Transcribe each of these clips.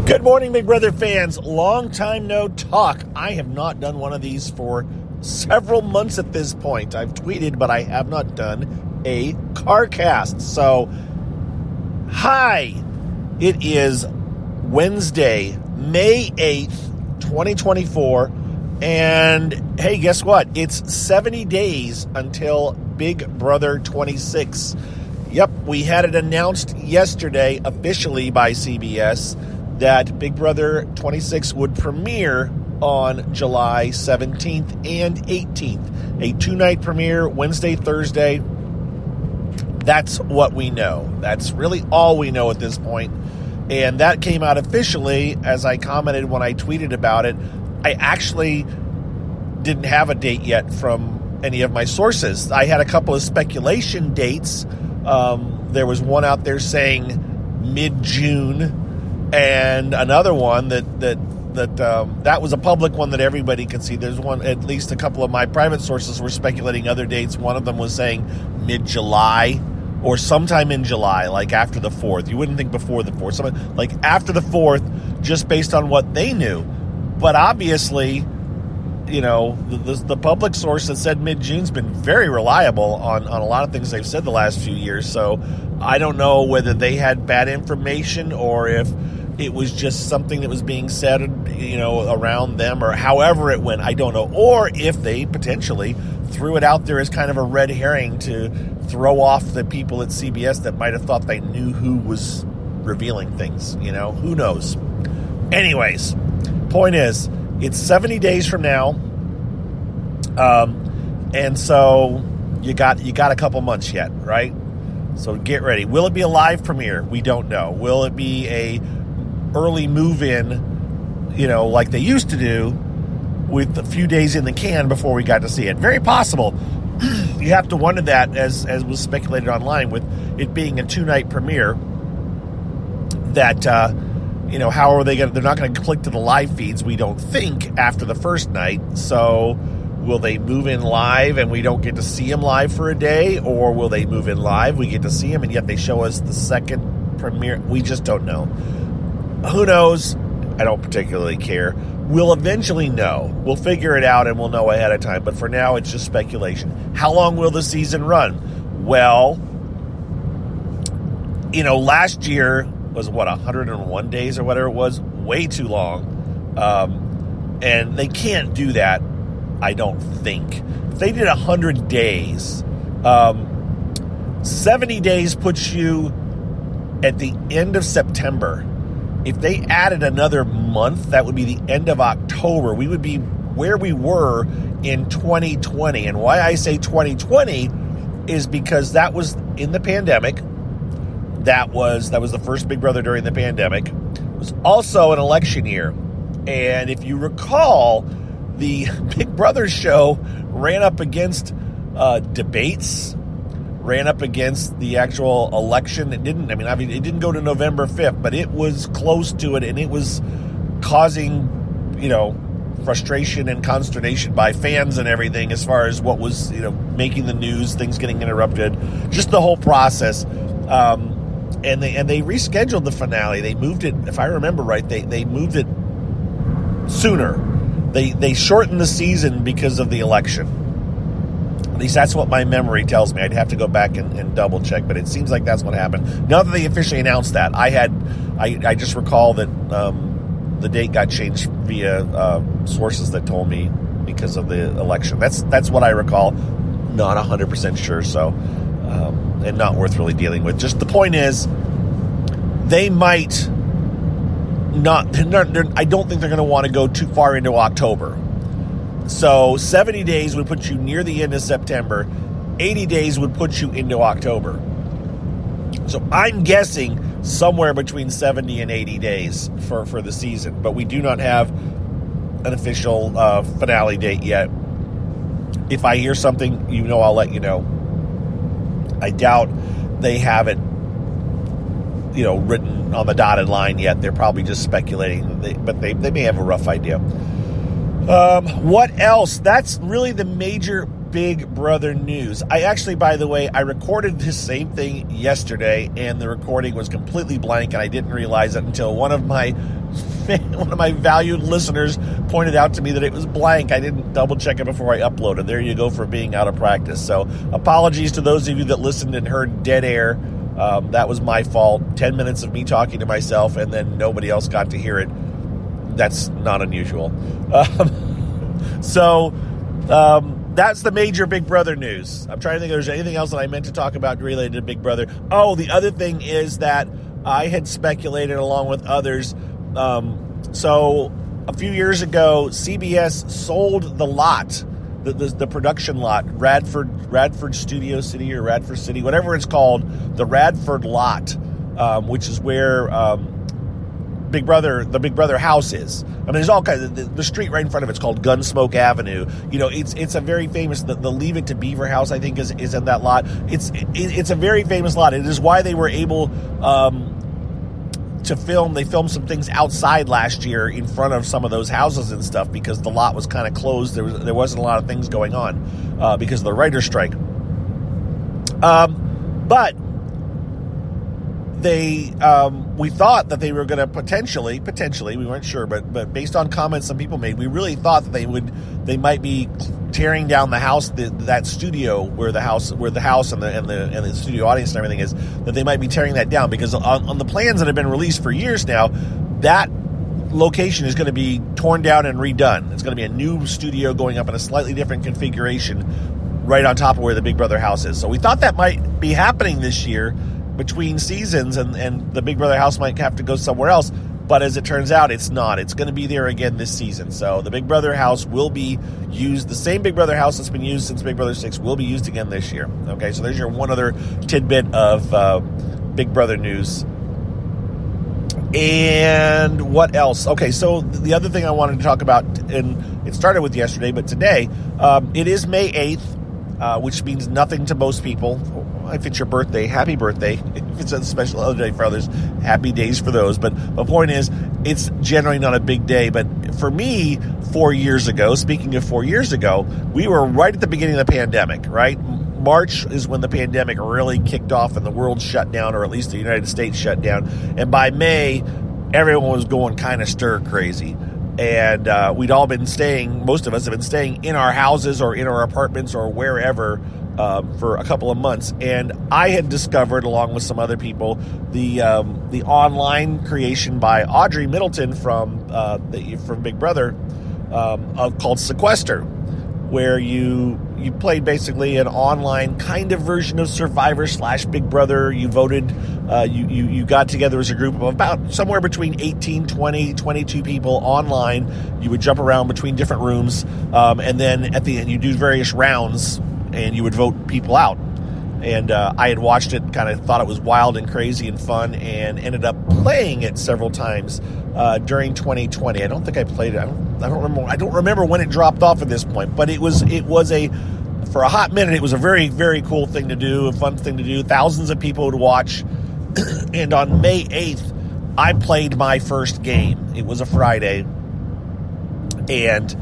Good morning, Big Brother fans. Long time no talk. I have not done one of these for several months at this point. I've tweeted, but I have not done a Carcast. So, hi. It is Wednesday, May 8th, 2024. And hey, guess what? It's 70 days until Big Brother 26. Yep, we had it announced yesterday officially by CBS that Big Brother 26 would premiere on July 17th and 18th. A two-night premiere, Wednesday, Thursday. That's what we know. That's really all we know at this point. And that came out officially, as I commented when I tweeted about it. I actually didn't have a date yet from any of my sources. I had a couple of speculation dates. There was one out there saying mid-June, and another one that was a public one that everybody could see. There's one, at least a couple of my private sources were speculating other dates. One of them was saying mid-July or sometime in July, like after the 4th. You wouldn't think before the 4th. Something like after the 4th, just based on what they knew. But obviously, you know, the public source that said mid-June's been very reliable on a lot of things they've said the last few years. So I don't know whether they had bad information or if it was just something that was being said, you know, around them, or however it went. I don't know. Or if they potentially threw it out there as kind of a red herring to throw off the people at CBS that might have thought they knew who was revealing things. You know, who knows? Anyways, point is, it's 70 days from now, and so you got a couple months yet, right? So get ready. Will it be a live premiere? We don't know. Will it be a early move-in, you know, like they used to do, with a few days in the can before we got to see it? Very possible. You have to wonder that, as was speculated online, with it being a two-night premiere, that you know, how are they going to... They're not going to click to the live feeds, we don't think, after the first night. So will they move in live and we don't get to see them live for a day? Or will they move in live, we get to see them, and yet they show us the second premiere? We just don't know. Who knows? I don't particularly care. We'll eventually know. We'll figure it out and we'll know ahead of time. But for now, it's just speculation. How long will the season run? Well, you know, last year was 101 days or whatever it was, way too long. And they can't do that, I don't think. If they did 100 days, 70 days puts you at the end of September. If they added another month, that would be the end of October. We would be where we were in 2020. And why I say 2020 is because that was in the pandemic. That was the first Big Brother during the pandemic. It was also an election year. And if you recall, the Big Brother show ran up against debates, ran up against the actual election. It didn't go to November 5th, but it was close to it, and it was causing, you know, frustration and consternation by fans and everything, as far as what was, you know, making the news, things getting interrupted, just the whole process. And they rescheduled the finale. They moved it, if I remember right, they moved it sooner. They shortened the season because of the election. At least that's what my memory tells me. I'd have to go back and double check, but it seems like that's what happened. Now that they officially announced that, I just recall that the date got changed via sources that told me because of the election. That's what I recall. Not 100% sure, so and not worth really dealing with. Just the point is, they might not. I don't think they're going to want to go too far into October. So 70 days would put you near the end of September. 80 days would put you into October. So I'm guessing somewhere between 70 and 80 days for the season. But we do not have an official finale date yet. If I hear something, you know, I'll let you know. I doubt they have it, you know, written on the dotted line yet. They're probably just speculating, but they may have a rough idea. What else? That's really the major Big Brother news. I actually, by the way, I recorded this same thing yesterday, and the recording was completely blank, and I didn't realize it until one of my valued listeners pointed out to me that it was blank. I didn't double check it before I uploaded. There you go for being out of practice. So apologies to those of you that listened and heard dead air. That was my fault. 10 minutes of me talking to myself, and then nobody else got to hear it. That's not unusual. That's the major Big Brother news. I'm trying to think if there's anything else that I meant to talk about related to Big Brother. Oh, the other thing is that I had speculated along with others. So a few years ago, CBS sold the lot, the production lot, Radford Studio City or Radford City, whatever it's called, the Radford lot, which is where the Big Brother house is. I mean, there's all kinds of, the street right in front of it's called Gunsmoke Avenue. You know, it's a very famous, the Leave It to Beaver house, I think, is in that lot. It's a very famous lot. It is why they were able to film. They filmed some things outside last year in front of some of those houses and stuff because the lot was kind of closed. There wasn't a lot of things going on because of the writer's strike. But we thought that they were going to potentially, we weren't sure, but based on comments some people made, we really thought that they might be tearing down the house, that studio where the house and the studio audience and everything is, that they might be tearing that down because on the plans that have been released for years now, that location is going to be torn down and redone. It's going to be a new studio going up in a slightly different configuration right on top of where the Big Brother house is. So we thought that might be happening this year between seasons, and the Big Brother house might have to go somewhere else. But as it turns out, it's not. It's going to be there again this season. So the Big Brother house will be used. The same Big Brother house that's been used since Big Brother 6 will be used again this year. Okay, so there's your one other tidbit of Big Brother news. And what else? Okay, so the other thing I wanted to talk about, and it started with yesterday, but today, it is May 8th, which means nothing to most people. If it's your birthday, happy birthday. If it's a special other day for others, happy days for those. But the point is, it's generally not a big day. But for me, 4 years ago, speaking of 4 years ago, we were right at the beginning of the pandemic, right? March is when the pandemic really kicked off and the world shut down, or at least the United States shut down. And by May, everyone was going kind of stir crazy. And we'd all been staying, most of us have been staying in our houses or in our apartments or wherever for a couple of months. And I had discovered, along with some other people, the online creation by Audrey Middleton from Big Brother called Sequester, where you played basically an online kind of version of Survivor / Big Brother. You voted, you got together as a group of about somewhere between 18, 20, 22 people online. You would jump around between different rooms, and then at the end you do various rounds, and you would vote people out. And I had watched it, kind of thought it was wild and crazy and fun, and ended up playing it several times during 2020. I don't think I played it. I don't remember when it dropped off at this point, but it was for a hot minute, it was a very, very cool thing to do, a fun thing to do. Thousands of people would watch. And on May 8th, I played my first game. It was a Friday, and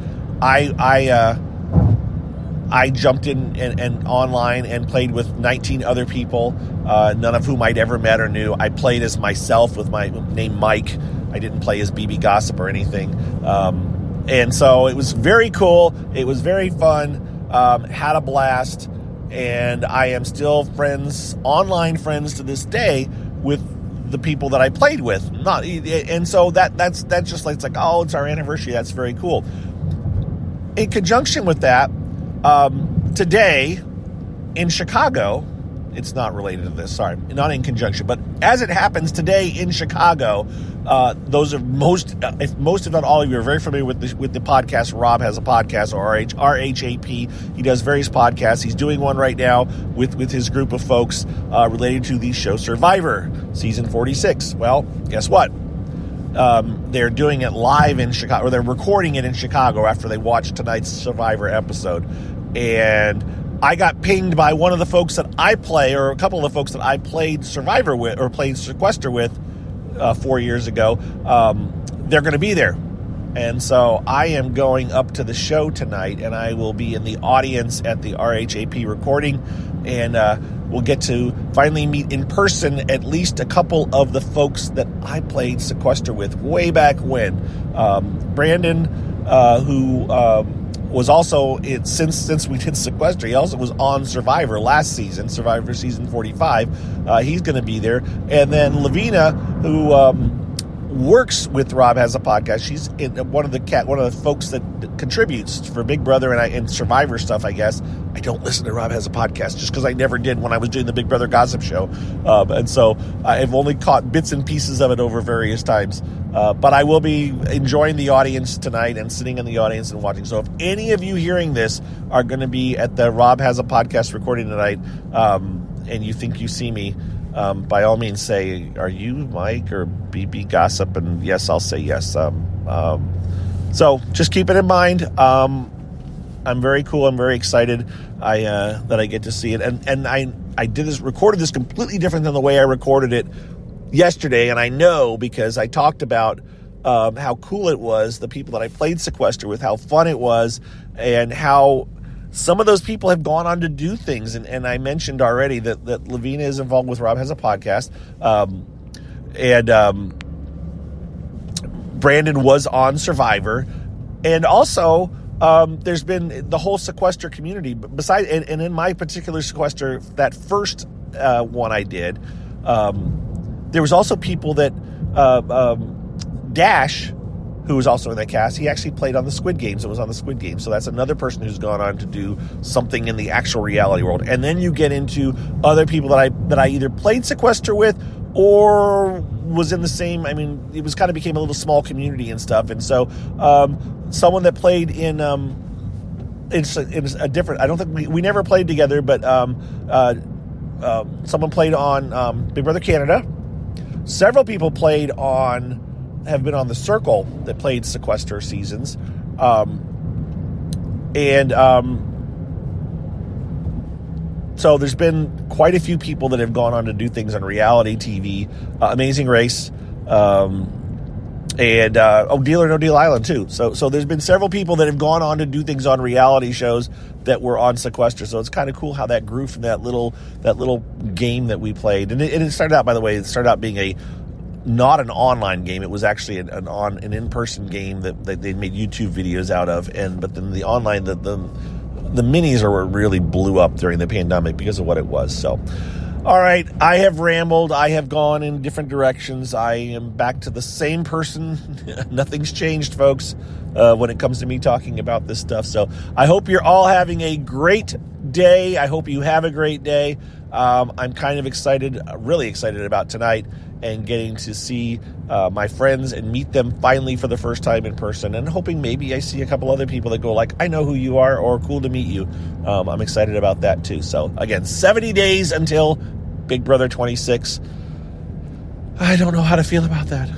I jumped in and online and played with 19 other people, none of whom I'd ever met or knew. I played as myself with my name Mike. I didn't play as BB Gossip or anything. And so it was very cool. It was very fun. Had a blast. And I am still online friends to this day with the people that I played with. And so that's just like, it's like, oh, it's our anniversary. That's very cool. In conjunction with that, today in Chicago, it's not related to this, sorry, not in conjunction, but as it happens today in Chicago, if most, if not all of you are very familiar with the podcast. Rob has a podcast, or RHAP. He does various podcasts. He's doing one right now with his group of folks related to the show Survivor, season 46. Well, guess what? They're doing it live in Chicago, or they're recording it in Chicago after they watched tonight's Survivor episode. And I got pinged by one of the folks that I play, or a couple of the folks that I played Survivor with, or played Sequester with 4 years ago. They're going to be there. And so I am going up to the show tonight, and I will be in the audience at the RHAP recording, and we'll get to finally meet in person at least a couple of the folks that I played Sequester with way back when. Brandon, who was also, since we did Sequester, he also was on Survivor last season, Survivor season 45. He's going to be there. And then Lavina, who works with Rob Has a Podcast. She's one of the folks that contributes for Big Brother and Survivor stuff, I guess. I don't listen to Rob Has a Podcast just because I never did when I was doing the Big Brother Gossip Show. And so I've only caught bits and pieces of it over various times. But I will be enjoying the audience tonight and sitting in the audience and watching. So if any of you hearing this are going to be at the Rob Has a Podcast recording tonight, and you think you see me, by all means say, are you Mike or BB Gossip? And yes, I'll say yes. So just keep it in mind. I'm very cool. I'm very excited that I get to see it. And I recorded this completely different than the way I recorded it yesterday. And I know because I talked about how cool it was, the people that I played Sequester with, how fun it was, and how some of those people have gone on to do things. And I mentioned already that Lavina is involved with Rob Has a Podcast. And Brandon was on Survivor. And also, there's been the whole Sequester community. Besides, and in my particular Sequester, that first one I did, there was also people that Dash, who was also in that cast, he actually played on the Squid Games. It was on the Squid Games. So that's another person who's gone on to do something in the actual reality world. And then you get into other people that I either played Sequester with or was in the same, it was kind of became a little small community and stuff. And so someone that played in it's a different, I don't think we never played together, but someone played on Big Brother Canada. Several people have been on the Circle that played Sequester seasons. So there's been quite a few people that have gone on to do things on reality TV. Amazing Race, and Deal or No Deal Island too. So there's been several people that have gone on to do things on reality shows that were on Sequester. So it's kind of cool how that grew from that little game that we played. And it started out, by the way, being not an online game. It was actually an in-person game that they made YouTube videos out of. But then the online, the minis are what really blew up during the pandemic because of what it was. So, all right, I have rambled. I have gone in different directions. I am back to the same person. Nothing's changed, folks, when it comes to me talking about this stuff. So I hope you're all having a great day. I hope you have a great day. I'm kind of excited, really excited about tonight and getting to see my friends and meet them finally for the first time in person, and hoping maybe I see a couple other people that go like, I know who you are, or cool to meet you. I'm excited about that too. So again, 70 days until Big Brother 26. I don't know how to feel about that.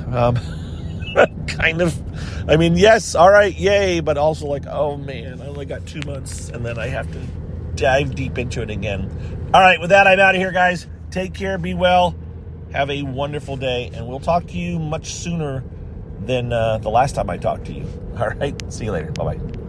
Kind of, yes, all right, yay, but also like, oh man, I only got 2 months, and then I have to dive deep into it again. All right, with that, I'm out of here, guys. Take care, be well, have a wonderful day, and we'll talk to you much sooner than the last time I talked to you. All right, see you later. Bye-bye.